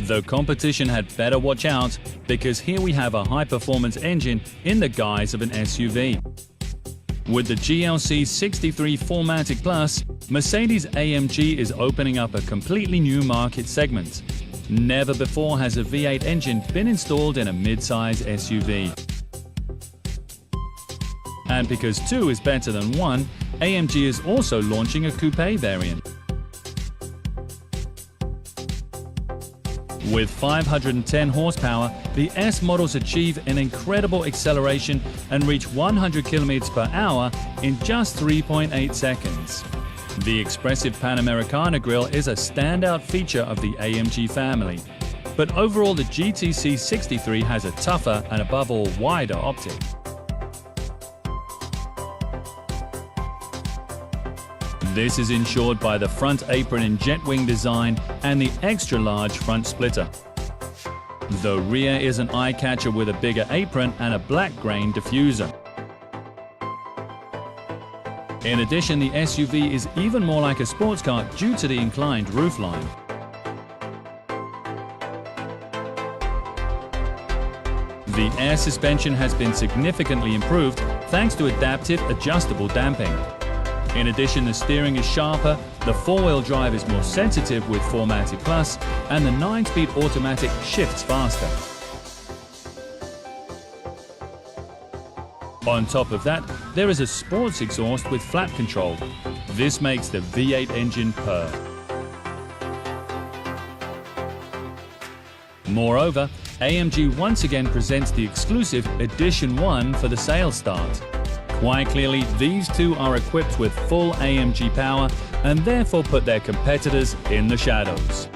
The competition had better watch out, because here we have a high-performance engine in the guise of an SUV. With the GLC 63 4MATIC Plus, Mercedes-AMG is opening up a completely new market segment. Never before has a V8 engine been installed in a mid-size SUV. And because 2 is better than 1, AMG is also launching a coupe variant. With 510 horsepower, the S models achieve an incredible acceleration and reach 100 kilometers per hour in just 3.8 seconds. The expressive Panamericana grille is a standout feature of the AMG family. But overall, the GTC 63 has a tougher and above all wider optic. This is ensured by the front apron and jet wing design and the extra-large front splitter. The rear is an eye-catcher with a bigger apron and a black grain diffuser. In addition, the SUV is even more like a sports car due to the inclined roofline. The air suspension has been significantly improved thanks to adaptive adjustable damping. In addition, the steering is sharper, the four-wheel drive is more sensitive with 4MATIC Plus, and the 9-speed automatic shifts faster. On top of that, there is a sports exhaust with flap control. This makes the V8 engine purr. Moreover, AMG once again presents the exclusive Edition 1 for the sales start. Quite clearly, these two are equipped with full AMG power and therefore put their competitors in the shadows.